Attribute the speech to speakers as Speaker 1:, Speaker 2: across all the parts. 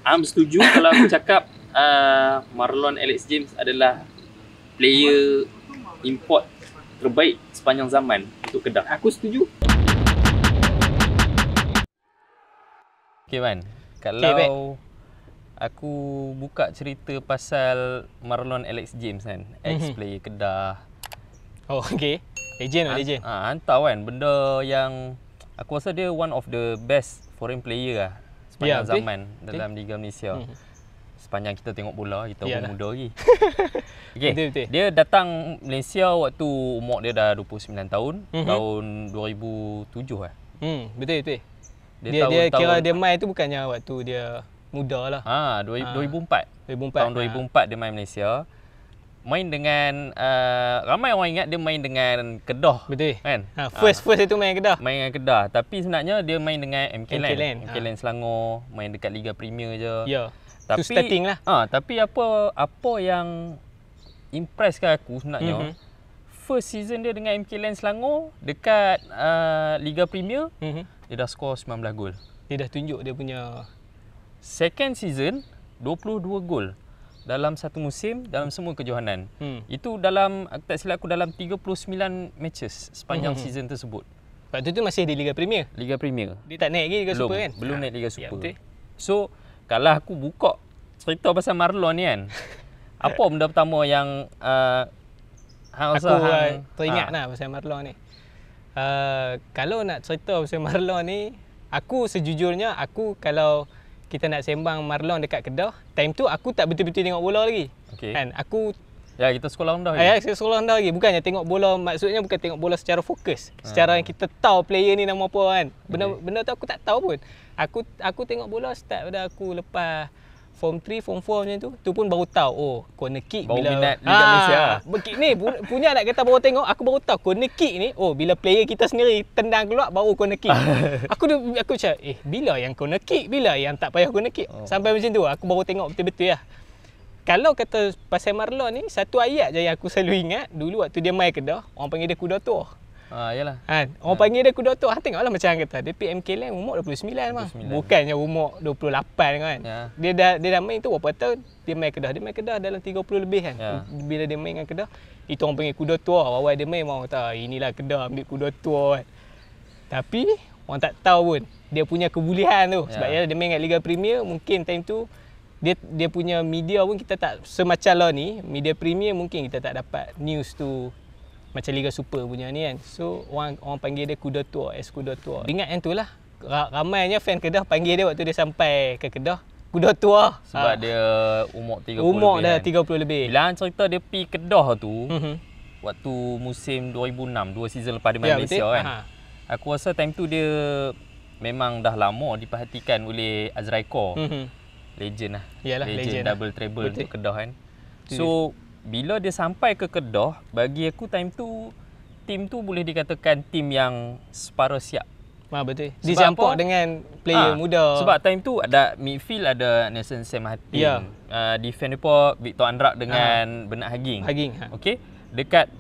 Speaker 1: Setuju kalau aku cakap Marlon Alex James adalah player import terbaik sepanjang zaman untuk Kedah. Aku setuju. Okay Man, kalau aku buka cerita pasal Marlon Alex James kan, ex-player Kedah.
Speaker 2: Oh, okay. Legend.
Speaker 1: Hantar kan, benda yang aku rasa dia one of the best foreign player lah sepanjang zaman dalam Liga Malaysia. Sepanjang kita tengok bola, kita pun muda lagi. Okay.
Speaker 2: Betul.
Speaker 1: Dia datang Malaysia waktu umur dia dah 29 tahun, tahun 2007 lah.
Speaker 2: Betul. Dia kira dia main tu bukannya waktu dia muda lah.
Speaker 1: 2004. Tahun 2004 dia main Malaysia. Main dengan ramai orang ingat dia main dengan Kedah.
Speaker 2: Betul.
Speaker 1: Kan?
Speaker 2: First itu main Kedah.
Speaker 1: Main dengan Kedah, tapi sebenarnya dia main dengan MK Land.
Speaker 2: MK
Speaker 1: Land Selangor, main dekat Liga Premier je.
Speaker 2: Ya.
Speaker 1: Tapi
Speaker 2: starting lah.
Speaker 1: Tapi apa yang impresskan aku sebenarnya, first season dia dengan MK Land Selangor dekat Liga Premier, dia dah skor 19 gol.
Speaker 2: Dia dah tunjuk dia punya.
Speaker 1: Second season 22 gol dalam satu musim dalam semua kejohanan. Itu dalam, aku tak silap aku, dalam 39 matches sepanjang season tersebut.
Speaker 2: Waktu tu masih di Liga Premier.
Speaker 1: Liga Premier.
Speaker 2: Dia tak naik lagi Liga Super kan?
Speaker 1: Belum naik Liga Super.
Speaker 2: Ya,
Speaker 1: so, kalau aku buka cerita pasal Marlon ni kan, apa benda pertama yang
Speaker 2: aku teringat lah pasal Marlon ni. Kalau nak cerita pasal Marlon ni, aku sejujurnya, kalau kita nak sembang Marlon dekat Kedah, time tu aku tak betul-betul tengok bola lagi. Kan?
Speaker 1: Kita sekolah rendah
Speaker 2: lagi. Saya sekolah rendah lagi. Bukannya tengok bola, maksudnya bukan tengok bola secara fokus. Secara yang kita tahu player ni nama apa kan. Benda tu aku tak tahu pun. Aku tengok bola start pada aku lepas Form 3, Form 4 macam tu. Tu pun baru tahu, corner kick
Speaker 1: baru
Speaker 2: bila
Speaker 1: minat Liga Malaysia.
Speaker 2: Ni punya nak kata baru tengok, aku baru tahu corner kick ni, bila player kita sendiri tendang keluar baru corner kick. aku cakap, bila yang corner kick, bila yang tak payah corner kick. Sampai macam tu aku baru tengok betul-betul lah. Kalau kata pasal Marlon ni, satu ayat je yang aku selalu ingat dulu waktu dia main Kedah, orang panggil dia kuda tua.
Speaker 1: Yalah.
Speaker 2: Orang panggil dia kuda tua. Tengoklah macam kata, dia PMK Land umur 29 mah. Bukannya umur 28 kan. Dia dah main tu berapa tahun? Dia main Kedah dalam 30 lebih kan. Bila dia main dengan Kedah, itu orang panggil kuda tua. Awal dia main mau kata, inilah Kedah ambil kuda tua kan. Tapi orang tak tahu pun dia punya kebolehan tu. Sebab dia main kat Liga Premier, mungkin time tu dia punya media pun kita tak semacam lah ni. Media Premier mungkin kita tak dapat news tu macam Liga Super punya ni kan. So orang panggil dia kuda tua, kuda tua. Ingat yang tu lah, ramainya fan Kedah panggil dia waktu dia sampai ke Kedah kuda tua.
Speaker 1: Sebab dia umur 30
Speaker 2: umur
Speaker 1: lebih
Speaker 2: dah
Speaker 1: kan.
Speaker 2: 30 lebih.
Speaker 1: Bila cerita dia pergi Kedah tu, waktu musim 2006, 2 season lepas dia main Malaysia kan. Aku rasa time tu dia memang dah lama diperhatikan oleh Azraiko. Legend lah.
Speaker 2: Yalah, legend
Speaker 1: double treble untuk Kedah kan. So bila dia sampai ke Kedah, bagi aku time tu tim tu boleh dikatakan tim yang separa siap.
Speaker 2: Betul. Dicampur dengan player muda.
Speaker 1: Sebab time tu ada midfield, ada Nelson Sam Hatim. Defender pun Victor Andrak dengan Bernard Haging. Okey. Dekat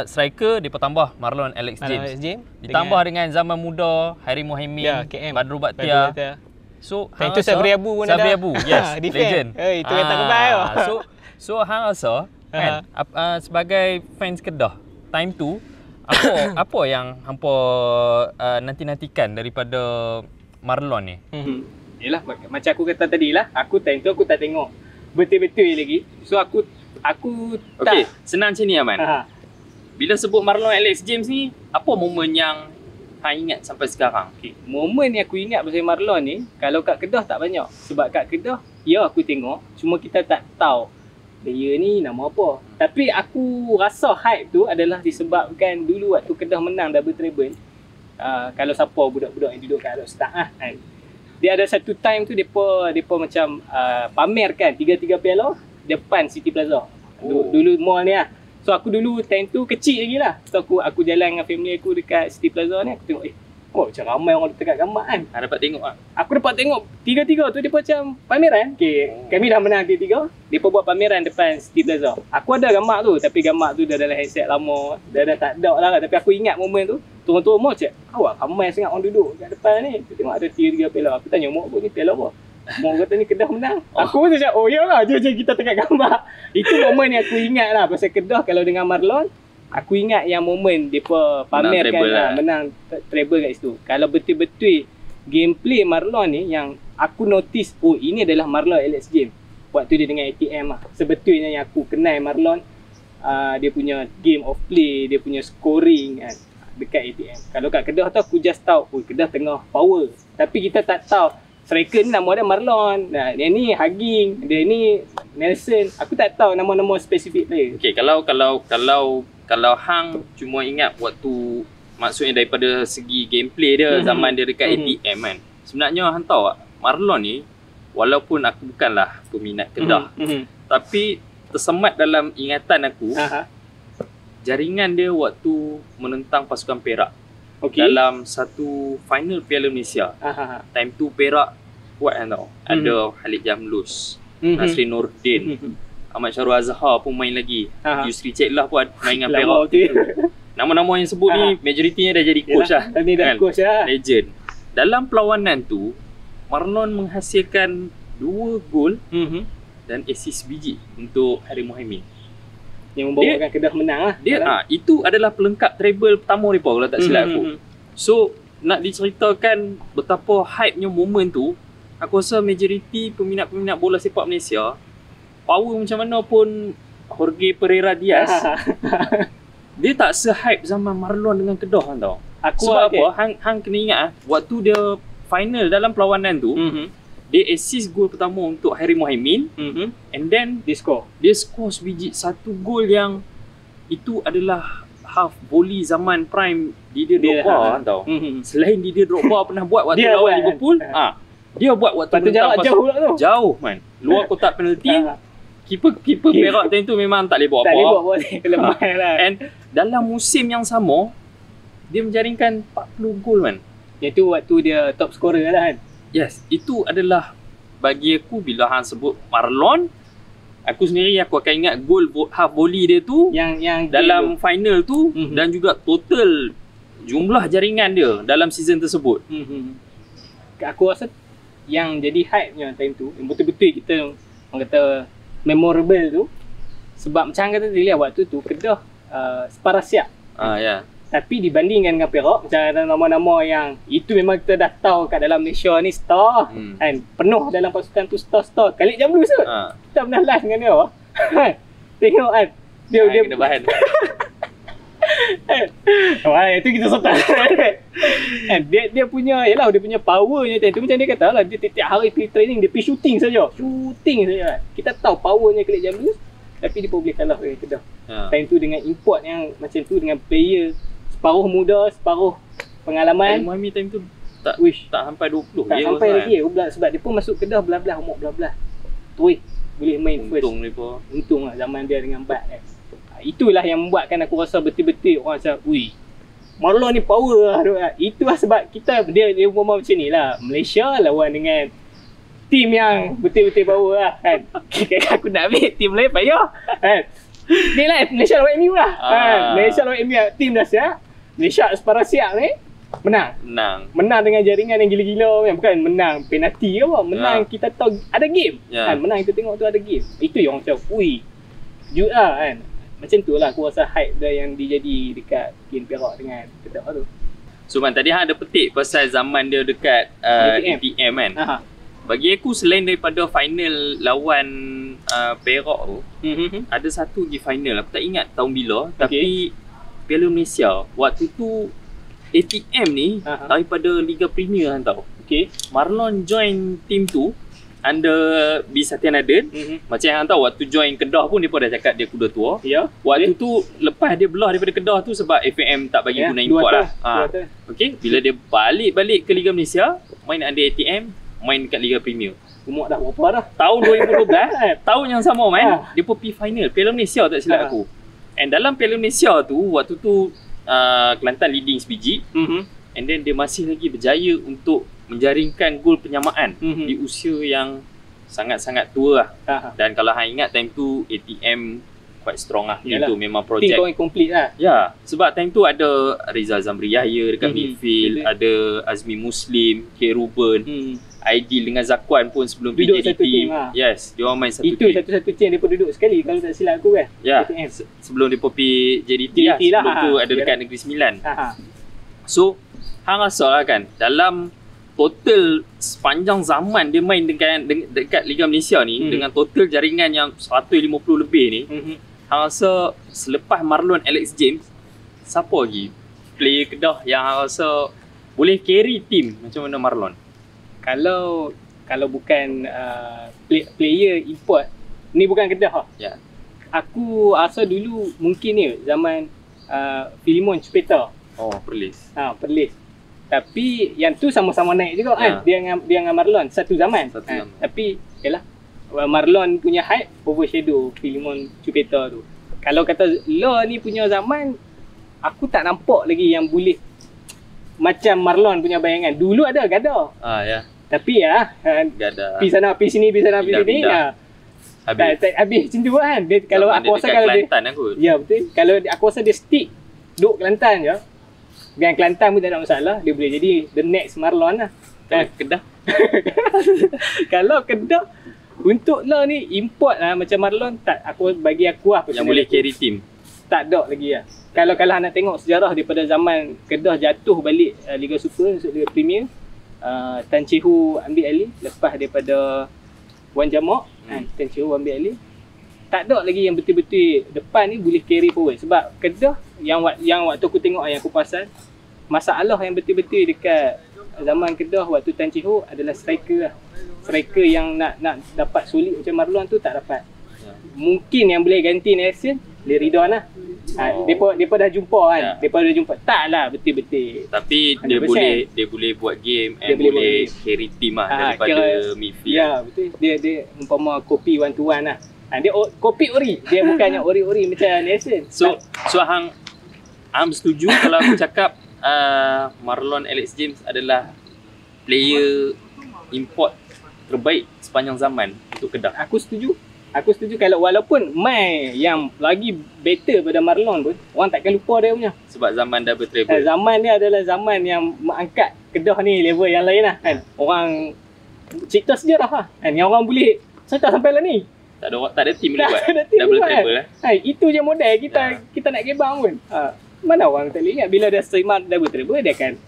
Speaker 1: striker dia tambah Marlon Alex James. Ditambah dengan zaman muda Hairi Muhaimin, Badrul Bakhtiar. So
Speaker 2: time tu Sabri Abu pun ada.
Speaker 1: Sabri Abu, yes, legend.
Speaker 2: Itu yang tak kebaik.
Speaker 1: So hang rasa kan, sebagai fans Kedah time tu, apa yang hampa nanti-nantikan daripada Marlon ni?
Speaker 2: Yalah, macam aku kata tadi lah, aku time tu aku tak tengok betul-betul lagi. So aku tak.
Speaker 1: Senang macam ni Aman. Bila sebut Marlon Alex James ni, apa momen yang hang ingat sampai sekarang?
Speaker 2: Momen yang aku ingat pasal Marlon ni, kalau kat Kedah tak banyak. Sebab kat Kedah, aku tengok, cuma kita tak tahu player ni nama apa. Tapi aku rasa hype tu adalah disebabkan dulu waktu Kedah menang double treble. Kalau siapa budak-budak yang duduk kat Alok Start kan. Dia ada satu time tu depa macam pamerkan 3-3 piala depan City Plaza. Dulu mall ni lah. So aku dulu time tu kecil lagi lah. So aku jalan dengan family aku dekat City Plaza ni, aku tengok macam ramai orang dekat gambar kan.
Speaker 1: Dapat tengok ah.
Speaker 2: Aku dapat tengok 3-3 tu depa macam pameran. Kami dah menang 3-3. Depa buat pameran depan City Plaza. Aku ada gambar tu, tapi gambar tu dah dalam handset lama. Dah tak ada lah. Tapi aku ingat momen tu. Turun-turun mau cek. Awak ramai sangat orang duduk kat depan ni. Aku tengok ada 3-3 piala. Aku tanya mak aku ni piala apa?
Speaker 3: Mak kata ni Kedah menang. Aku tu cakap, oh ya lah, jom kita tengok gambar. Itu momen yang aku ingat lah. Pasal Kedah kalau dengan Marlon, aku ingat yang momen mereka pamerkan menang treble kat situ. Kalau betul-betul gameplay Marlon ni yang aku notice, oh ini adalah Marlon LX Game waktu dia dengan ATM lah. Sebetulnya yang aku kenal Marlon, dia punya game of play, dia punya scoring kan, dekat ATM. Kalau kat Kedah tu aku just tahu, oh Kedah tengah power. Tapi kita tak tahu striker ni nama dia Marlon, dia ni Haging, dia ni Nelson. Aku tak tahu nama-nama spesifik dia.
Speaker 1: Okay, kalau hang cuma ingat waktu, maksudnya daripada segi gameplay dia zaman dia dekat ATM kan. Sebenarnya hang tahu tak, Marlon ni walaupun aku bukanlah peminat Kedah, tapi tersemat dalam ingatan aku jaringan dia waktu menentang pasukan Perak dalam satu final Piala Malaysia. Time tu Perak kuat kan tau. Ada Khalid Jamlus, Nasri Nordin, Ahmad Syarul Azhar pun main lagi. Yusri Ceklah pun main dengan Perak. Nama-nama yang sebut ni majoritinya dah jadi coach lah.
Speaker 3: Dah coach lah.
Speaker 1: Legend. Dalam perlawanan tu Marlon menghasilkan 2 gol dan assist biji untuk Harry Mohaimin
Speaker 3: yang membawakan Kedah menang lah.
Speaker 1: Dia itu adalah pelengkap treble pertama mereka kalau tak silap aku. So nak diceritakan betapa hype-nya momen tu, aku rasa majoriti peminat-peminat bola sepak Malaysia, power macam mana pun Jorge Pereira Diaz, dia tak se-hype zaman Marlon dengan Kedah kan tau. Sebab apa? Hang kena ingat waktu dia final dalam perlawanan tu, dia assist gol pertama untuk Harry Mohaimin, and then dia score sebiji satu gol yang itu adalah half volley zaman prime Didier Drogba kan tau. Selain Didier Drogba pernah buat waktu lawan Liverpool, dia buat waktu
Speaker 3: jarak
Speaker 1: jauh man, luar kotak penalti. Keeper Perak time tu memang tak boleh buat apa.
Speaker 3: Kelemahan lah.
Speaker 1: And dalam musim yang sama dia menjaringkan 40 gol man.
Speaker 3: Itu waktu dia top scorer lah kan.
Speaker 1: Yes, itu adalah bagi aku bila hang sebut Marlon, aku sendiri aku akan ingat gol half volley dia tu yang dalam final tu, dan juga total jumlah jaringan dia dalam season tersebut.
Speaker 3: Aku rasa yang jadi hype-nya time tu, yang betul-betul kita orang kata memorable tu, sebab macam kata tadi lah, waktu tu Kedah separuh siap. Tapi dibandingkan dengan Perak, macam ada nama-nama yang itu memang kita dah tahu kat dalam Malaysia ni star kan, penuh dalam pasukan tu star. Khalid Jamlus tu kita pernah live dengan dia tengok kan dia
Speaker 1: kena bahan.
Speaker 3: Wah, itu kita serta dia punya, yalah, dia punya powernya tu macam dia kata lah, dia tiap hari pergi training, dia pergi shooting saja. Kita tahu powernya Khalid Jamlus, tapi dia pun boleh kalah dengan Kedah. Time tu dengan import yang macam tu, dengan player separuh muda, separuh pengalaman.
Speaker 1: Mohaimin time tu tak sampai 20.
Speaker 3: Tak sampai lagi sebab dia pun masuk Kedah belah-belah umur belah-belah. Tu boleh main first. Untung lah zaman dia dengan Bat kan. Itulah yang membuatkan aku rasa betul-betul orang rasa, Marlon ni power lah. Itulah sebab dia umpama macam ni lah, Malaysia lawan dengan tim yang betul-betul power lah kan. Aku nak ambil tim lain payah kan. Ni lah Malaysia lawan MU lah Malaysia lawan MU, tim dah siap, Malaysia separuh siap ni menang dengan jaringan yang gila-gila kan. Bukan menang penalti ke apa, menang kita tahu ada game kan, menang kita tengok tu ada game. Itu yang macam jujur lah kan. Macam tu lah aku rasa hype dia yang dijadi dekat game Perak dengan Kedah tu.
Speaker 1: So man, tadi ada petik pasal zaman dia dekat ATM kan. Bagi aku selain daripada final lawan Perak tu, ada satu lagi final, aku tak ingat tahun bila, tapi Piala Malaysia waktu tu ATM ni daripada Liga Premier kan tau. Marlon join team tu under B Satyanarden. Macam yang tahu waktu join Kedah pun dia pun dah cakap dia kuda tua. Waktu tu lepas dia belah daripada Kedah tu sebab FAM tak bagi guna import lah. Bila dia balik ke Liga Malaysia, main under ATM, main dekat Liga Premier.
Speaker 3: Umur dah berapa dah?
Speaker 1: Tahun 2012, tahun yang sama man, dia pun pergi final Piala Malaysia tak silap aku. And dalam Piala Malaysia tu, waktu tu Kelantan leading sebiji, and then dia masih lagi berjaya untuk menjaringkan gol penyamaan di usia yang sangat-sangat tua lah. Dan kalau hang ingat time tu ATM quite strong lah. Itu memang projek
Speaker 3: tim complete lah.
Speaker 1: Ya, sebab time tu ada Rizal Zamri Yahya dekat midfield, ada Azmi Muslim, K. Ruben. Aidil dengan Zakwan pun sebelum duduk PJDT.
Speaker 3: Satu team,
Speaker 1: yes, dia orang main satu
Speaker 3: itu
Speaker 1: team.
Speaker 3: Itu satu-satu team dia pun duduk sekali kalau tak silap aku kan.
Speaker 1: Ya. Sebelum dia PJDT lah. Sebelum tu ada dekat Negeri Sembilan. So, hang rasa lah kan, dalam total sepanjang zaman dia main dekat Liga Malaysia ni, dengan total jaringan yang 150 lebih ni, hang rasa selepas Marlon Alex James, siapa lagi player Kedah yang hang rasa boleh carry team macam mana Marlon? Kalau bukan player import, ni bukan Kedah lah. Ya.
Speaker 3: Aku rasa dulu mungkin ni zaman Filimon Chupeta.
Speaker 1: Oh, Perlis.
Speaker 3: Perlis. Tapi yang tu sama-sama naik juga kan. Dia dengan Marlon satu zaman. Tapi yalah, Marlon punya hype overshadow Filimon Chupeta tu. Kalau kata Law ni punya zaman, aku tak nampak lagi yang boleh macam Marlon punya bayangan. Dulu ada Gada.
Speaker 1: Ya.
Speaker 3: Tapi
Speaker 1: Gada.
Speaker 3: Pi sana, pi sini, pi sana, pi sini. Habis macam tu kan. Dia, kalau aku rasa kalau dia
Speaker 1: Kelantan aku.
Speaker 3: Ya betul. Kalau aku rasa dia stick duduk Kelantan je. Dengan Kelantan pun tak ada masalah. Dia boleh jadi the next Marlon lah.
Speaker 1: Kedah.
Speaker 3: Kalau Kedah untuk lah ni import lah macam Marlon, tak, bagi aku lah
Speaker 1: yang boleh carry team.
Speaker 3: Tak ada lagi lah. Kalau nak tengok sejarah daripada zaman Kedah jatuh balik Liga Super masuk Liga Premier, Tan Chehu ambil alih lepas daripada Wan Jamak. Tan Chehu ambil alih. Tak ada lagi yang betul-betul depan ni boleh carry forward. Sebab Kedah yang waktu aku tengok, yang aku perasan, masalah yang betul-betul dekat zaman Kedah waktu Tan Chehu adalah striker lah. Striker yang nak dapat solid macam Marlon tu tak dapat. Mungkin yang boleh ganti Nelson, Leridon lah. Depa dah jumpa kan. Depa dah jumpa. Taklah betul-betul.
Speaker 1: Tapi 100%. dia boleh buat game and boleh carry team lah daripada midfield.
Speaker 3: Ya, betul. Dia umpama copy one to one lah. Dia copy ori. Dia bukannya ori-ori macam Nelson.
Speaker 1: So hang setuju kalau aku cakap Marlon Alex James adalah player import terbaik sepanjang zaman untuk Kedah?
Speaker 3: Aku setuju kalau walaupun Mai yang lagi better pada Marlon pun, orang takkan lupa dia punya.
Speaker 1: Sebab zaman double treble.
Speaker 3: Zaman ni adalah zaman yang mengangkat Kedah ni level yang lain lah kan. Orang cerita sejarah lah kan, yang orang boleh sampai lah ni.
Speaker 1: Tak ada team boleh buat double treble lah.
Speaker 3: Itu je model kita nak gebang pun. Mana orang tak boleh ingat bila dia stream double treble, dia akan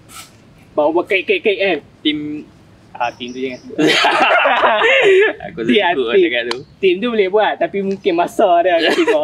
Speaker 3: bawa kait-kait kan. Tim tu jangan sebut.
Speaker 1: Aku tak suka cakap tu.
Speaker 3: Tim tu boleh buat, tapi mungkin masa dia kat situ.